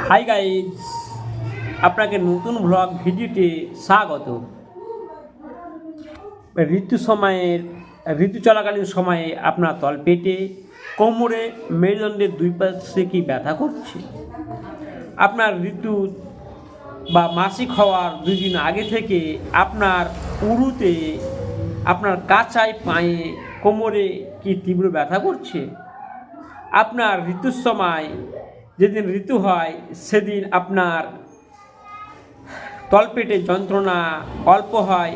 Hi guys, আপনাকে নতুন blog ভিডিওতে স্বাগত। ঋতু চলাকালীন সময়ে আপনার তলপেটে, কোমরে, মেরুদণ্ডের দুই পাশে কি ব্যথা করছে? আপনার ঋতু বা মাসিক হওয়ার 2 দিন আগে থেকে আপনার উরুতে, আপনার কাঁচায়, পায়ে, কোমরে কি তীব্র ব্যথা করছে? আপনার ঋতুর সময় যেদিন ঋতু হয় সেদিন আপনার তলপেটে যন্ত্রণা অল্প হয়,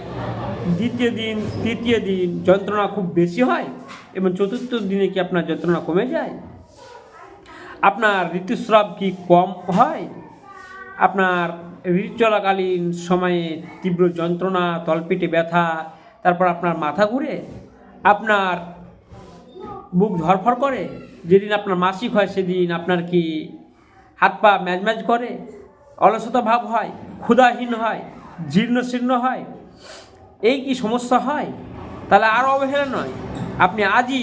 দ্বিতীয় দিন তৃতীয় দিন যন্ত্রণা খুব বেশি হয় এবং চতুর্থ দিনে কি আপনার যন্ত্রণা কমে যায়? আপনার ঋতুস্রাব কি কম হয়? আপনার ঋতু চলাকালীন সময়ে তীব্র যন্ত্রণা, তলপেটে ব্যথা, তারপর আপনার মাথা ঘুরে, আপনার বুক ধরফর করে, যেদিন আপনার মাসিক হয় সেদিন আপনার কি হাত পা ম্যাজম্যাজ করে, অলসতা ভাব হয়, ক্ষুধাহীন হয়, জীর্ণশীর্ণ হয়, এই কি সমস্যা হয়? তাহলে আর অবহেলা নয়, আপনি আজই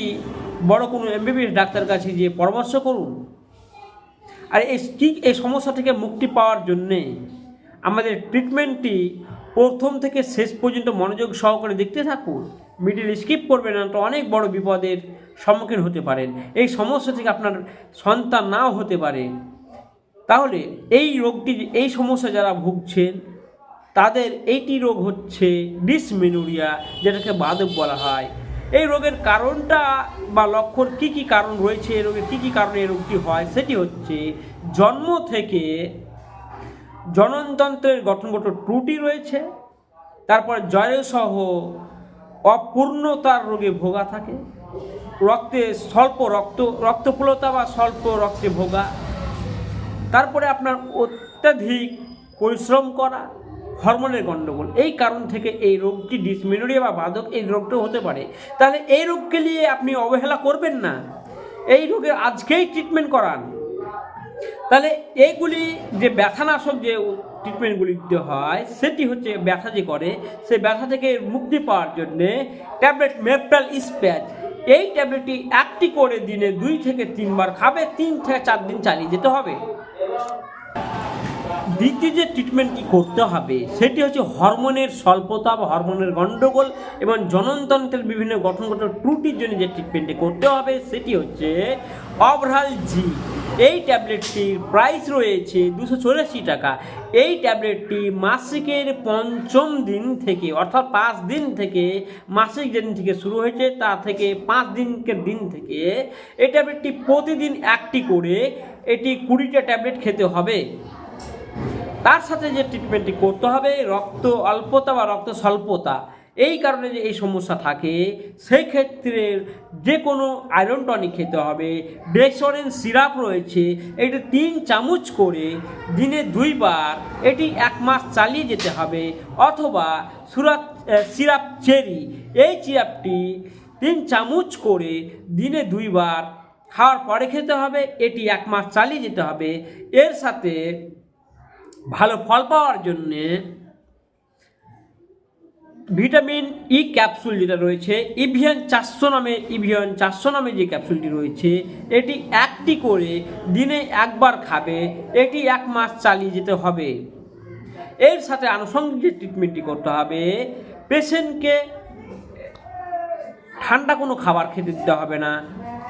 বড় কোনো এমবিবিএস ডাক্তার কাছে গিয়ে পরামর্শ করুন। আর এই সমস্যা থেকে মুক্তি পাওয়ার জন্যে আমাদের ট্রিটমেন্টটি প্রথম থেকে শেষ পর্যন্ত মনোযোগ সহকারে দেখতে থাকুন, মিডিল স্কিপ করবেন না, তো অনেক বড় বিপদের সম্মুখীন হতে পারেন। এই সমস্যা থেকে আপনার সন্তান নাও হতে পারে। তাহলে এই সমস্যা যারা ভুগছেন তাদের এইটি রোগ হচ্ছে ডিসমেনোরিয়া, যেটাকে বাদক বলা হয়। এই রোগের কারণটা বা লক্ষণ কী কারণ রয়েছে, এই রোগের কী কারণে এই রোগটি হয়, সেটি হচ্ছে জন্ম থেকে জননতন্ত্রের গঠনগত ত্রুটি রয়েছে, তারপর জরায়ুসহ অপূর্ণতার রোগে ভোগা থাকে, রক্তে স্বল্প রক্তপ্লতা বা স্বল্প রক্তে ভোগা, তারপরে আপনার অত্যাধিক পরিশ্রম করা, হরমোনের গণ্ডগোল, এই কারণ থেকে এই রোগটি ডিসমেনোরিয়া বা বাদক এই রোগটা হতে পারে। তাহলে এই রোগকে নিয়ে আপনি অবহেলা করবেন না, এই রোগের আজকেই ট্রিটমেন্ট করান। তাহলে এইগুলি যে ব্যথানাশক যে ট্রিটমেন্টগুলি দিতে হয় সেটি হচ্ছে ব্যথা যে করে, সেই ব্যথা থেকে মুক্তি পাওয়ার জন্যে ট্যাবলেট মেপ্টাল স্প্যাচ, এই ট্যাবলেটটি একটি করে দিনে 2 থেকে 3 বার খাবে, 3 থেকে 4 দিন চালিয়ে যেতে হবে। দ্বিতীয় যে ট্রিটমেন্টটি করতে হবে সেটি হচ্ছে হরমোনের স্বল্পতা বা হরমোনের গণ্ডগোল এবং জননতন্ত্রের বিভিন্ন গঠনগত ত্রুটির জন্য যে ট্রিটমেন্টটি করতে হবে সেটি হচ্ছে অবরাল জি। এই ট্যাবলেটটির প্রাইস রয়েছে 284 টাকা। এই ট্যাবলেটটি মাসিকের 5ম দিন থেকে, অর্থাৎ 5 দিন থেকে, মাসিক যেদিন থেকে শুরু হয়েছে তা থেকে 5 দিনকের দিন থেকে এই ট্যাবলেটটি প্রতিদিন একটি করে, এটি 20টা ট্যাবলেট খেতে হবে। তার সাথে যে ট্রিটমেন্টটি করতে হবে রক্ত অল্পতা বা রক্ত স্বল্পতা, এই কারণে যে এই সমস্যা থাকে সেই ক্ষেত্রে যে কোনো আয়রন টনিক খেতে হবে। ডেক্সোরেন সিরাপ রয়েছে, এটি 3 চামচ করে দিনে 2 বার, এটি 1 মাস চালিয়ে যেতে হবে। অথবা সিরাপ চেরি, এই সিরাপটি 3 চামচ করে দিনে 2 বার খাওয়ার পরে খেতে হবে, এটি 1 মাস চালিয়ে যেতে হবে। এর সাথে ভালো ফল পাওয়ার জন্যে ভিটামিন ই ক্যাপসুল যেটা রয়েছে, ইভিয়ান 400 নামে যে ক্যাপসুলটি রয়েছে, এটি একটি করে দিনে 1 বার খাবে, এটি 1 মাস চালিয়ে যেতে হবে। এর সাথে আনুষঙ্গিক যে ট্রিটমেন্টটি করতে হবে, পেশেন্টকে ঠান্ডা কোনো খাবার খেতে দিতে হবে না,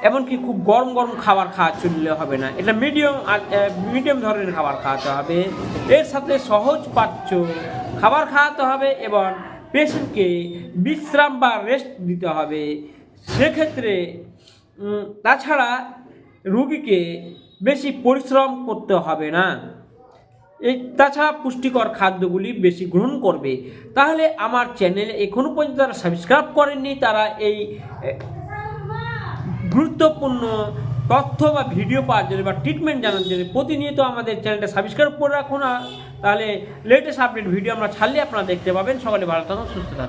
এমনকি খুব গরম খাবার খাওয়া চললে হবে না, এটা মিডিয়াম ধরনের খাবার খাওয়াতে হবে। এর সাথে সহজ পাচ্য খাবার খাওয়াতে হবে এবং পেশেন্টকে বিশ্রাম বা রেস্ট দিতে হবে। সেক্ষেত্রে তাছাড়া রোগীকে বেশি পরিশ্রম করতে হবে না। তাছাড়া পুষ্টিকর খাদ্যগুলি বেশি গ্রহণ করবে। তাহলে আমার চ্যানেলে এখনও পর্যন্ত যারা সাবস্ক্রাইব করেননি তারা এই গুরুত্বপূর্ণ তথ্য বা ভিডিও পাওয়ার জন্য বা ট্রিটমেন্ট জানার জন্য প্রতিনিয়ত আমাদের চ্যানেলটা সাবস্ক্রাইব করে রাখুন। তাহলে লেটেস্ট আপডেট ভিডিও আমরা ছাড়লে আপনারা দেখতে পাবেন। সকলে ভালো থাকুন, সুস্থ থাকুন।